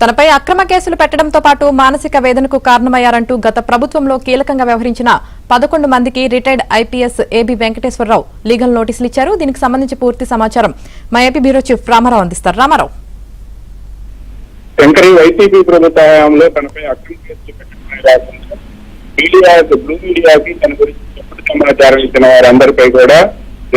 తనపై అక్రమ కేసులు పెట్టడంతో పాటు మానసిక వేదనకు కారణమయ్యారంటూ గత ప్రభుత్వంలో కీలకంగా వ్యవహరించిన 11 మందికి retired IPS A B Venkateswara Rao legal నోటీసులు ఇచ్చారు. దీనికి సంబంధించి పూర్తి సమాచారం మా ఏపీ బ్యూరో చీఫ్ రామారావు అందిస్తారు. రామారావు, శంకరి వైసీపీ ప్రభుత్వ హయాంలో తనపై అక్రమ కేసులు పెట్టడమే కాకుండా బ్లూ మీడియాకి తన గురించి తప్పుడు సమాచారం ఇచ్చిన వారందరిపై కూడా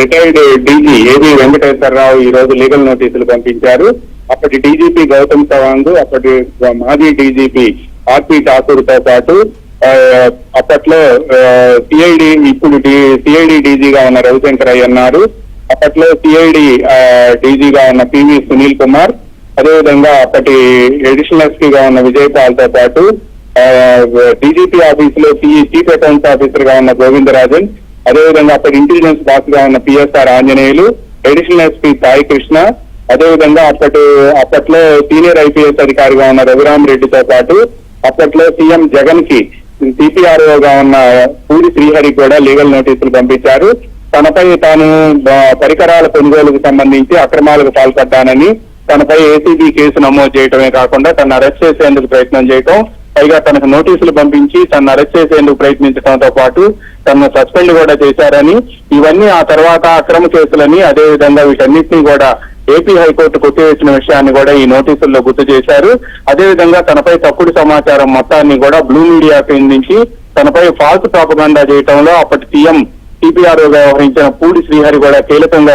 రిటైర్డ్ డీజీ ఏబీ వెంకటేశ్వరరావు ఈ రోజు లీగల్ నోటీసులు పంపించారు. అప్పటి డీజీపీ గౌతమ్ సవాంగ్, అప్పటి మాజీ డీజీపీ ఆర్పీ ఠాకూర్ తో పాటు అప్పట్లో సిఐడి ఇప్పుడు సిఐడి డీజీగా ఉన్న రవిశంకర్ అన్నారు. అప్పట్లో సిఐడి డీజీగా ఉన్న పివి సునీల్ కుమార్, అదేవిధంగా అప్పటి అడిషనల్ ఎస్పీగా ఉన్న విజయపాల్ తో పాటు డీజీపీ ఆఫీస్ లో చీఫ్ అకౌంట్స్ ఆఫీసర్ గా ఉన్న గోవిందరాజన్, అదేవిధంగా అప్పటి ఇంటెలిజెన్స్ బాస్ గా ఉన్న PSR Anjaneyulu, additional SP Sai Krishna, అదేవిధంగా అప్పట్లో సీనియర్ ఐపీఎస్ అధికారిగా ఉన్న రఘురామరెడ్డితో పాటు అప్పట్లో సీఎం జగన్ కి సిపిఆర్ఓగా ఉన్న పూరి శ్రీహరి కూడా లీగల్ నోటీసులు పంపించారు. తనపై తాను పరికరాల కొనుగోలుకు సంబంధించి అక్రమాలకు పాల్పడ్డానని తనపై ఏసీబీ కేసు నమోదు చేయడమే కాకుండా తను అరెస్ట్ చేసేందుకు ప్రయత్నం చేయటం, పైగా తనకు నోటీసులు పంపించి తను అరెస్ట్ చేసేందుకు ప్రయత్నించడంతో పాటు తనను సస్పెండ్ కూడా చేశారని, ఇవన్నీ ఆ తర్వాత అక్రమ కేసులని, అదేవిధంగా వీటన్నిటినీ కూడా ఏపీ హైకోర్టు కొట్టివేసిన విషయాన్ని కూడా ఈ నోటీసుల్లో గుర్తు చేశారు. అదేవిధంగా తనపై తప్పుడు సమాచారం మొత్తాన్ని కూడా బ్లూ మీడియా నుంచి తనపై ఫాల్స్ ప్రాపగాండా చేయడంలో అప్పటి సీఎం సిపిఆర్ఓగా వ్యవహరించిన పూడి శ్రీహరి కూడా కీలకంగా